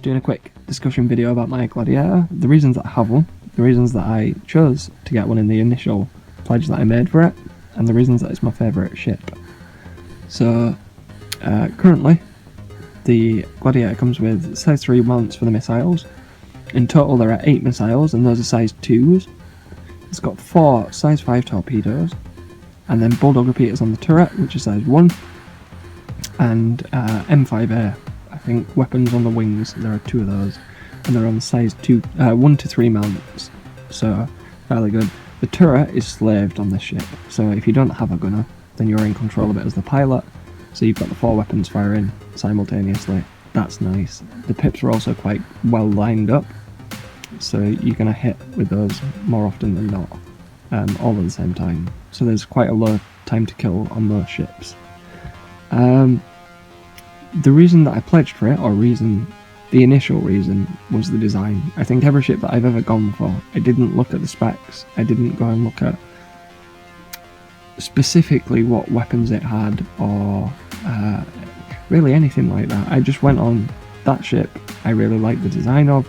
just doing a quick discussion video about my Gladiator, the reasons that I have one, the reasons that I chose to get one in the initial pledge that I made for it, and the reasons that it's my favourite ship. So, currently, the Gladiator comes with size 3 mounts for the missiles. In total there are 8 missiles, and those are size 2s. It's got 4 size 5 torpedoes, and then Bulldog repeaters on the turret, which is size 1, and M5A, I think, weapons on the wings. There are 2 of those, and they're on size 1 to 3 mounts, so fairly good. The turret is slaved on this ship, so if you don't have a gunner, then you're in control of it as the pilot, so you've got the 4 weapons firing simultaneously. That's nice. The pips are also quite well lined up, so you're going to hit with those more often than not, all at the same time. So there's quite a low time to kill on those ships. The reason that I pledged for it, the initial reason, was the design. I think every ship that I've ever gone for, I didn't look at the specs, I didn't go and look at specifically what weapons it had, or really anything like that. I just went on that ship I really like the design of,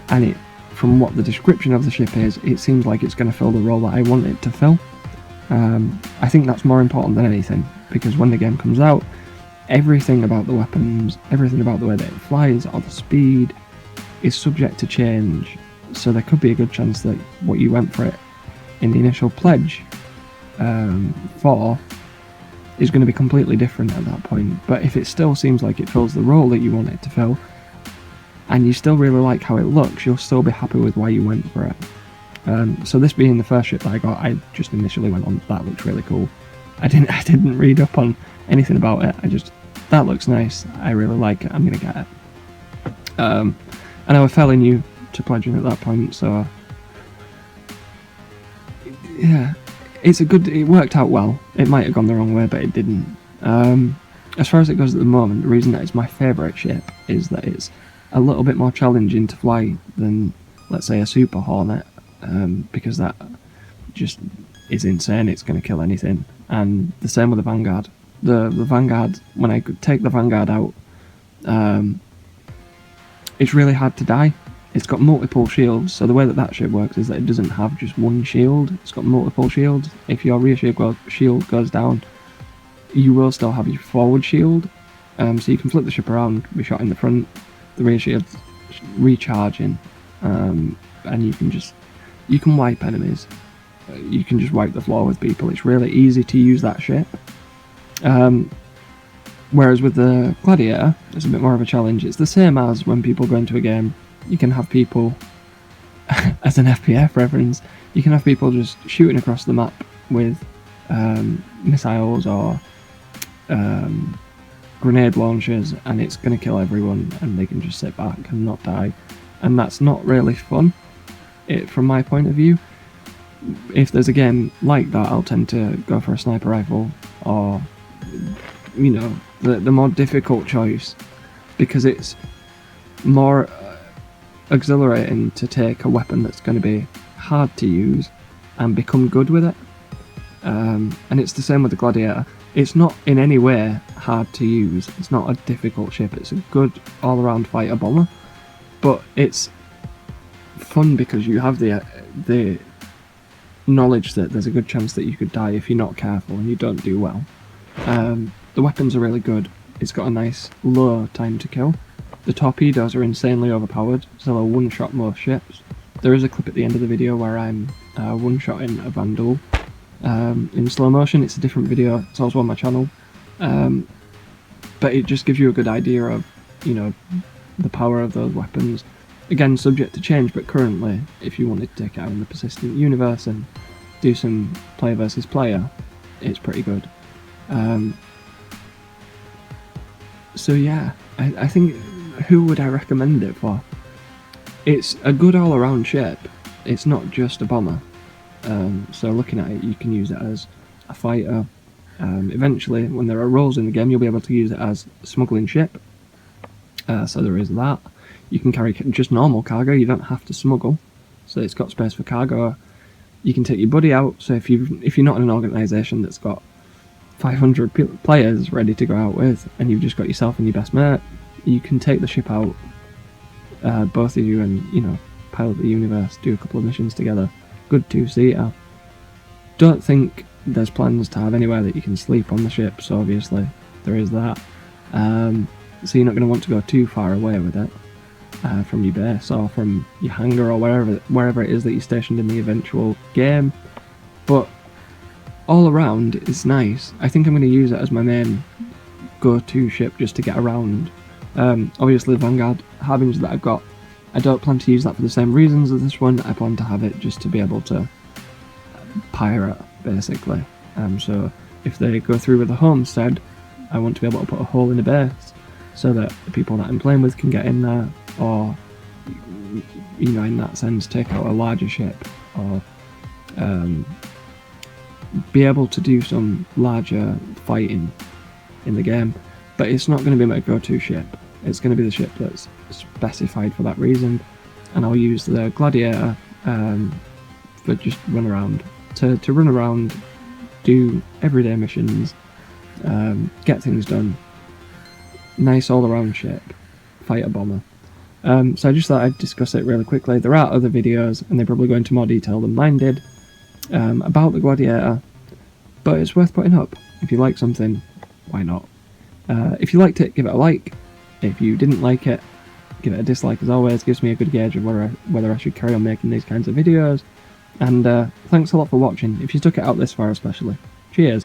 and from what the description of the ship is, it seems like it's going to fill the role that I want it to fill. I think that's more important than anything, because when the game comes out, everything about the weapons, everything about the way that it flies or the speed is subject to change, so there could be a good chance that what you went for it in the initial pledge for is going to be completely different at that point. But if it still seems like it fills the role that you want it to fill, and you still really like how it looks, you'll still be happy with why you went for it. So this being the first ship that I got, I just initially went on, that looks really cool. I didn't read up on anything about it, that looks nice, I really like it, I'm going to get it. And I was fairly new to pledging at that point, so yeah, it worked out well. It might have gone the wrong way, but it didn't. As far as it goes at the moment, the reason that it's my favourite ship is that it's a little bit more challenging to fly than, let's say, a Super Hornet, because that just is insane, it's going to kill anything. And the same with the Vanguard. The Vanguard, when I take the Vanguard out, it's really hard to die. It's got multiple shields, so the way that ship works is that it doesn't have just one shield, it's got multiple shields. If your rear shield goes down, you will still have your forward shield, so you can flip the ship around, be shot in the front, the rear shield's recharging, and you can wipe enemies. You can just wipe the floor with people. It's really easy to use that ship. Whereas with the Gladiator, it's a bit more of a challenge. It's the same as when people go into a game, you can have people, as an FPF reference, you can have people just shooting across the map with missiles or grenade launchers, and it's going to kill everyone, and they can just sit back and not die. And that's not really fun, from my point of view. If there's a game like that, I'll tend to go for a sniper rifle, or, you know, the more difficult choice, because it's more exhilarating to take a weapon that's going to be hard to use and become good with it. And it's the same with the Gladiator. It's not in any way hard to use, it's not a difficult ship, it's a good all-around fighter bomber, but it's fun because you have the knowledge that there's a good chance that you could die if you're not careful and you don't do well. The weapons are really good. It's got a nice low time to kill. The torpedoes are insanely overpowered, so they'll one-shot most ships. There is a clip at the end of the video where I'm one-shotting a Vandal in slow motion. It's a different video, it's also on my channel, but it just gives you a good idea of, you know, the power of those weapons. Again, subject to change, but currently, if you wanted to take it out in the persistent universe and do some player versus player, it's pretty good. So yeah, I think, who would I recommend it for? It's a good all-around ship, it's not just a bomber. So looking at it, you can use it as a fighter. Eventually, when there are roles in the game, you'll be able to use it as a smuggling ship. So there is that. You can carry just normal cargo, you don't have to smuggle, so it's got space for cargo. You can take your buddy out, so if you're not in an organisation that's got 500 players ready to go out with, and you've just got yourself and your best mate, you can take the ship out both of you and, you know, pilot the universe, do a couple of missions together. Good two-seater. Don't think there's plans to have anywhere that you can sleep on the ship, so obviously there is that. So you're not going to want to go too far away with it from your base or from your hangar or wherever it is that you're stationed in the eventual game. But all around it's nice. I think I'm going to use it as my main go-to ship just to get around. Obviously the Vanguard Harbinger that I've got, I don't plan to use that for the same reasons as this one. I plan to have it just to be able to pirate, basically. So if they go through with the homestead, I want to be able to put a hole in the base so that the people that I'm playing with can get in there, or, you know, in that sense, take out a larger ship, or be able to do some larger fighting in the game. But it's not going to be my go-to ship. It's going to be the ship that's specified for that reason, and I'll use the Gladiator for just run around, to run around, do everyday missions, get things done. Nice all-around ship, fighter bomber. So I just thought I'd discuss it really quickly. There are other videos, and they probably go into more detail than mine did, about the Gladiator, but it's worth putting up. If you like something, why not? If you liked it, give it a like. If you didn't like it, give it a dislike. As always, gives me a good gauge of whether I should carry on making these kinds of videos. And thanks a lot for watching, if you stuck it out this far especially. Cheers!